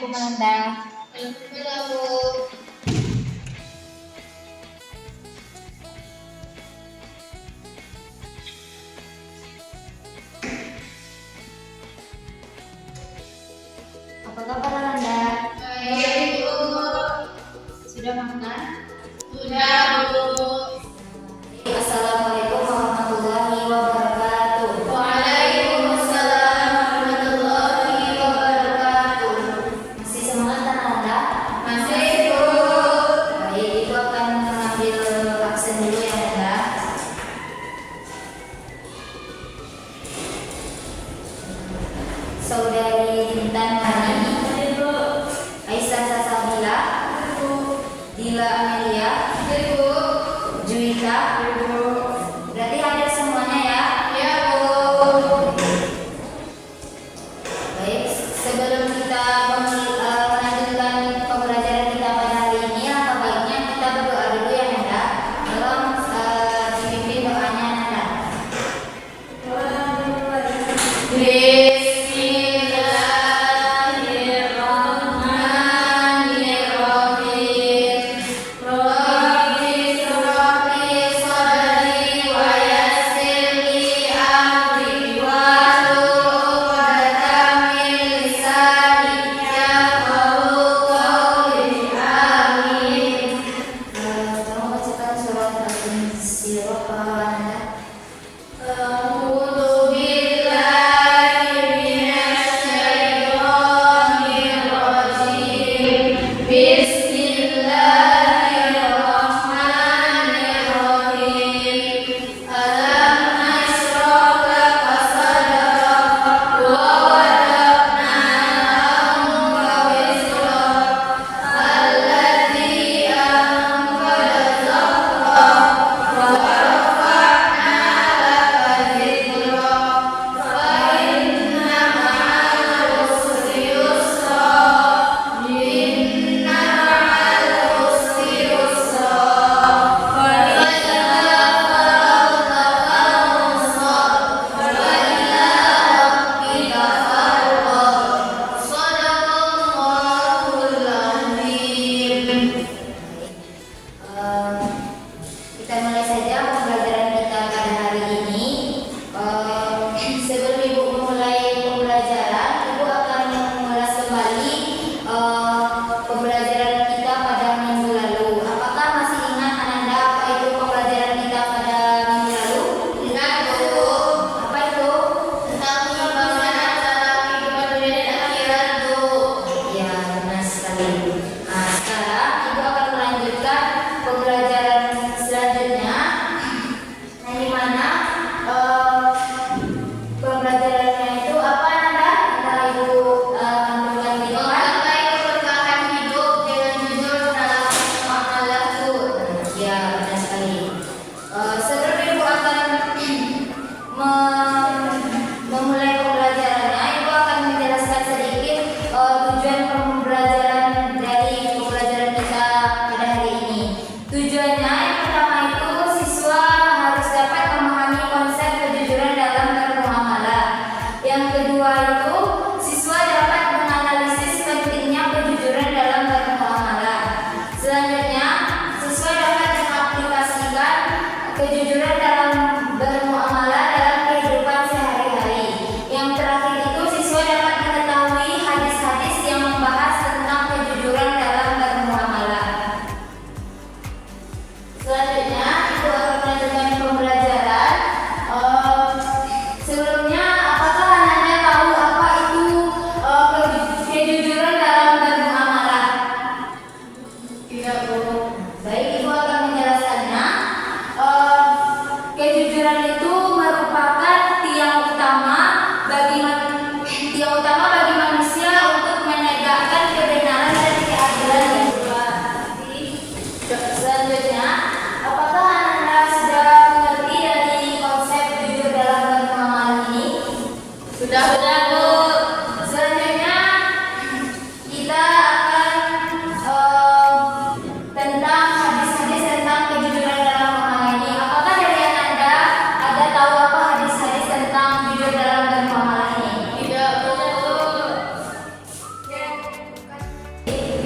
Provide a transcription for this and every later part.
Assalamualaikum Anda. Waalaikumsalam, Bu. Apa kabar Anda? Baik, Bu. Sudah makan? Sudah, Bu. Assalamualaikum warahmatullahi wabarakatuh. Waalaikumsalam warahmatullahi wabarakatuh. Masih semangat kan Anda? Masih, Bu. Baik, Ibu akan mengambil absen dulu ya Anda. Saudari Intan Hani, Aisyah Salsabila, Dila Amelia,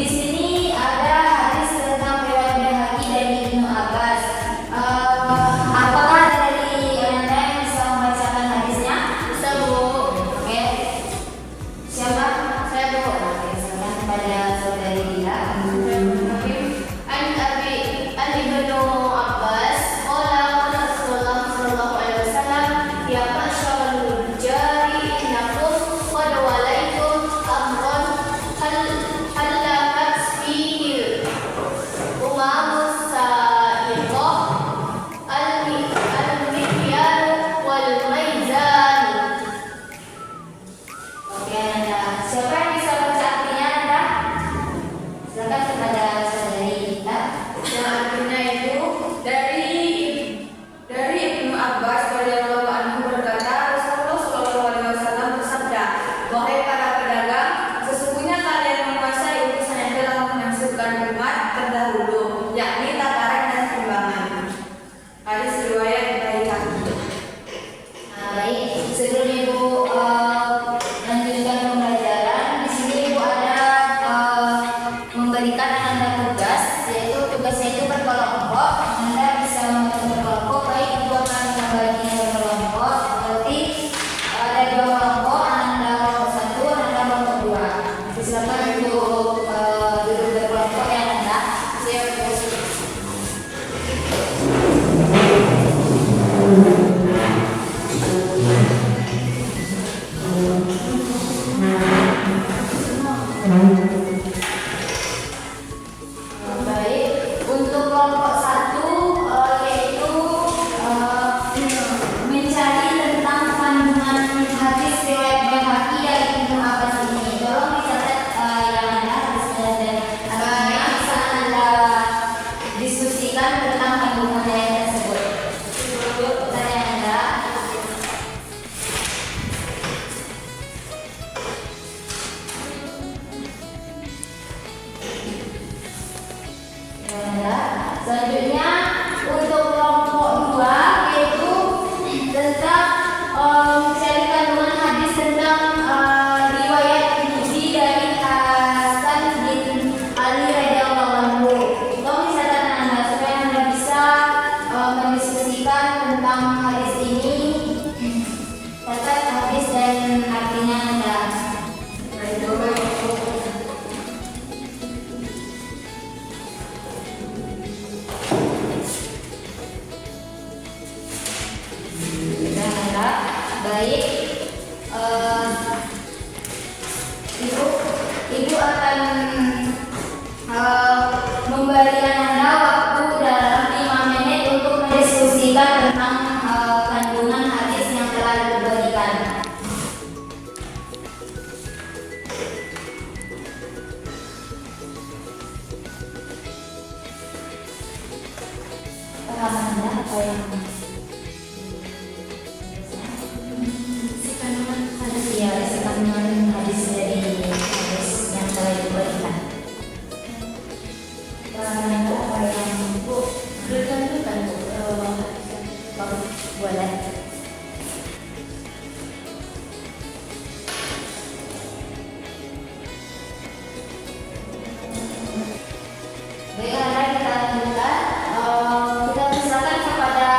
Di sini ada hadis tentang riwayat Baihaqi dari Ibnu Abbas. Apakah dari Anda yang bisa membacakan hadisnya? Bisa, Bu. Oke. Siapa? Saya, Bu. Oke, silakan kepada saudari Dila. An Ibnu Abbas qala qala Rasulullah sallallahu alaihi wasallam ya masyarul jari innakum qad walaitum amran halakat fihi umamus sa'iqah al-mikyan wal maizan. Oke, Anda. Siapa yang bisa baca artinya, Anda? Silakan kepada saudari Dila. Yang artinya itu dari Ibnu Abbas radhiyallahu anhu berkata, Rasulullah sallallahu alaihi wasallam bersabda, wahai para pedagang, sesungguhnya kalian menguasai urusan yang telah menghancurkan umat terdahulu, yakni takaran dan timbangan. Hadis riwayat Baihaqi. Baik, sebelum Ibu lanjutkan pembelajaran, di sini Ibu ada memberikan Anda tugas, yaitu tugasnya itu berkelompok. Anda bisa membantu berkelompok, baik Ibu akan membaginya berkelompok. Berarti ada 2 kelompok, Anda kelompok 1, Anda kelompok 2. Silakan Ibu duduk berkelompok ya Anda. Siap, Bu. Baik, untuk kelompok 1 yaitu mencari tentang kandungan hadis riwayat Baihaqi dari Ibnu Abbas ini. Tolong dicatat yang Anda hadisnya dan artinya bisa Anda diskusikan tentang kandungan ayat tersebut. Pertanyaan Anda. Selanjutnya untuk kelompok 2 yaitu tentang mencari kandungan hadis tentang riwayat Tirmidzi dari Hasan bin Ali radhiyallahu anhu. Tolong dicatat Anda supaya Anda bisa mendiskusikan tentang hadis ini. Catat hadis dan artinya Anda. Baik, ibu akan memberi Anda waktu dalam 5 menit untuk mendiskusikan tentang kandungan hadis yang telah diberikan. Paham Anda apa yang isi kandungan hadis dari hadis yang telah diberikan. Anda apa yang Bu berikan itu kan Bu? Boleh. Baik, Anda kita lanjutkan. Kita persilakan kepada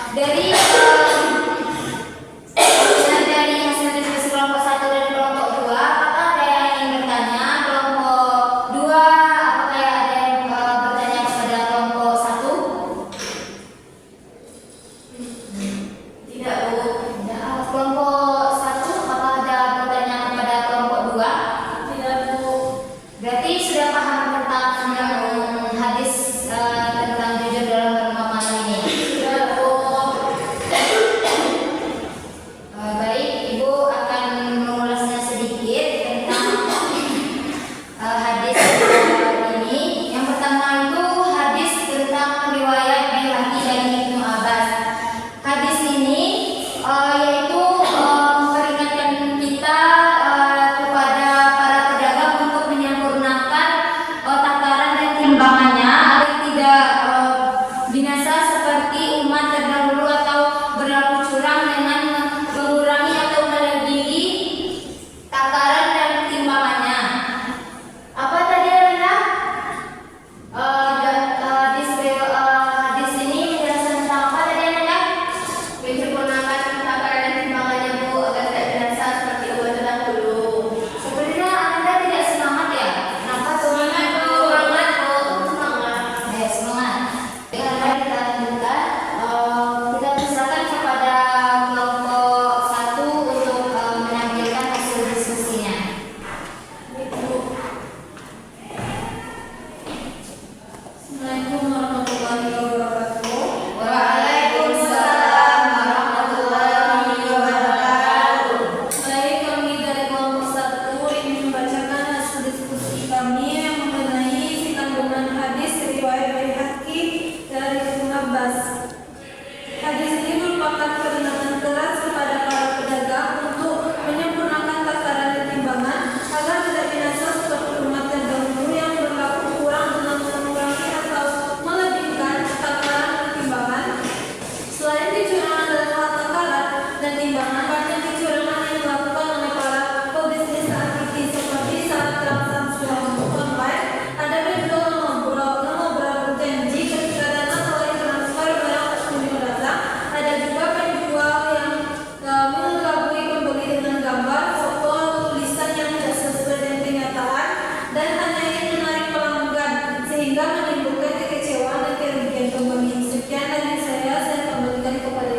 dari dari hasil diskusi kelompok 1 dan kelompok 2, apakah ada yang ingin bertanya? Kelompok 2, apakah ada yang bertanya kepada kelompok 1? Tidak, Bu. Tidak. Kelompok 1, apakah ada bertanya kepada kelompok 2? Tidak, Bu. Berarti sudah paham tentang hadis tentang jujur dalam bermuamalah ini. Tidak, Bu. Baik, Ibu akan mengulasnya sedikit tentang hadis ini. Yang pertama itu hadis tentang riwayat Baihaqi dari Ibnu Abbas. Hadis ini yaitu memperingatkan kita kepada para pedagang untuk menyempurnakan takaran dan timbangannya agar tidak binasa seperti umat terdahulu atau berlaku curang dengan mengurangi atau melebihi takaran dan timbangannya. Apa tadi Rina? Hadis ini menjelaskan tentang apa tadi Rina? Menyempurnakan takaran dan timbangannya, Bu, agar tidak binasa seperti umat terdahulu. Sebenarnya Anda tidak semangat ya? Kenapa semangat? Semangat, Bu. Semangat. Ya semangat. Dengan mari kita lanjutkan. Kita persilakan kepada kelompok 1 untuk menampilkan hasil diskusinya. Assalamualaikum warahmatullahi wabarakatuh. Waalaikumsalam warahmatullahi wabarakatuh. Baik, kami dari kelompok 1 ingin membacakan hasil diskusi kami mengenai isi kandungan hadis riwayat Baihaqi dari Ibnu Abbas. Hadis ini merupakan peringatan keras kepada para pedagang untuk menyempurnakan takaran dan timbangan agar tidak binasa seperti umat terdahulu yang berlaku kurang dengan mengurangi atau melebihkan takaran dan timbangan. Selain kecurangan dalam hal takaran dan timbangan, banyak kecurangan yang dilakukan oleh para pebisnis saat ini seperti saat transaksi online. Ada juga mengobrol berjanji ketika datang oleh transfer barang sebelum datang. Ada juga penjual yang mengelabui pembeli dengan gambar, foto, atau tulisan yang tidak sesuai dengan kenyataan dan hanya ingin menarik pelanggan sehingga menimbulkan kekecewaan dan kerugian pembeli. Sekian dari saya kembalikan kepada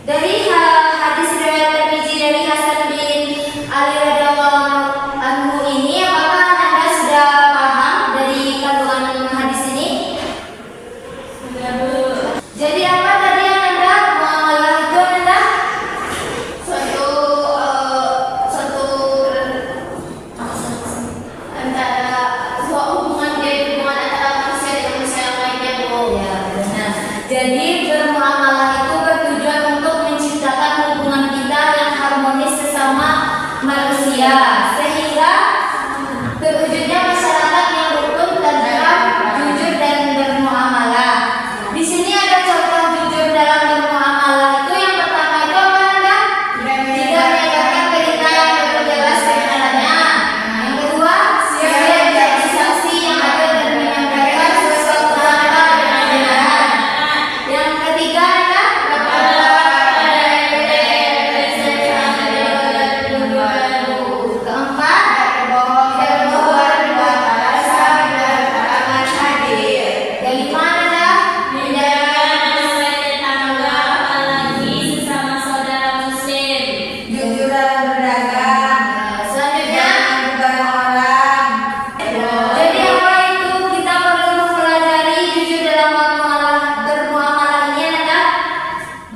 Dari hadis riwayat Tirmizi dari Hasan bin Ali radhiyallahu anhu ini, apakah Anda sudah paham dari kandungan hadis ini? Jadi apa tadi yang Anda muamalah itu Anda? Suatu antara sebuah hubungan antara manusia dengan manusia yang lainnya, Bu. Ya, benar. Jadi bermuamalah itu bertujuan untuk menciptakan hubungan kita yang harmonis sesama manusia, sehingga terwujudnya masyarakat yang rukun, tentram, jujur dan bermuamalah. Di sini ada contoh jujur dalam bermuamalah itu. Yang pertama itu apa Anda? Tidak menegakkan berita yang jelas kebenarannya. Yang kedua, siap menjadi saksi yang adil dan menyampaikan sesuatu hal dengan kebenaran. Yang ketiga Anda? Keempat, kelima Anda? Jujur dalam berdagang. Selanjutnya, Barang orang. jadi apa itu kita perlu mempelajari jujur dalam bermuamalah ini Anda?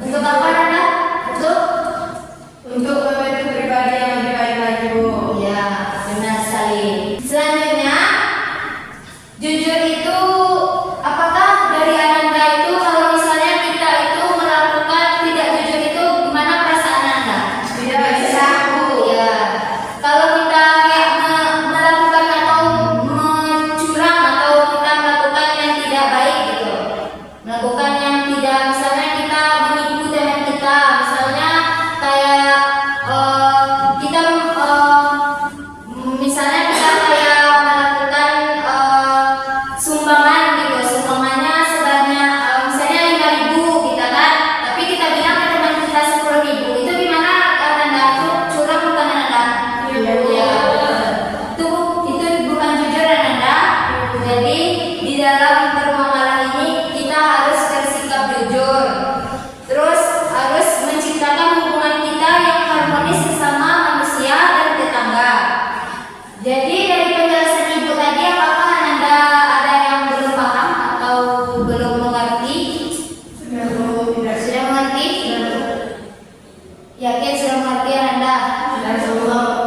Untuk apa Anda? Untuk membentuk pribadi yang lebih baik lagi, Bu. Ya, benar sekali. Selanjutnya, jujur itu apakah dari Anda itu kalau misalnya kita itu melakukan tidak jujur itu gimana perasaan Anda? Tidak bisa, Bu. Ya, kalau kita kayak melakukan atau mencurang atau kita melakukan yang tidak baik gitu, melakukan yang tidak, misalnya kita menipu teman kita, misalnya kayak kita misalnya kita kayak melakukan sumbangan gitu, sumbangannya sebanyak misalnya 5.000 kita kan, tapi kita bilang ke teman kita 10.000, itu gimana Anda? Itu curang bukan Anda? Iya. Itu bukan jujur Anda. Jadi di dalam bermuamalah ini kita harus bersikap jujur, terus harus menciptakan hubungan kita yang harmonis sesama manusia dan tetangga. Jadi dari penjelasan Ibu tadi, apakah Anda ada yang belum paham atau belum mengerti? Sudah mengerti? Yakin sudah mengerti Anda? Dan semua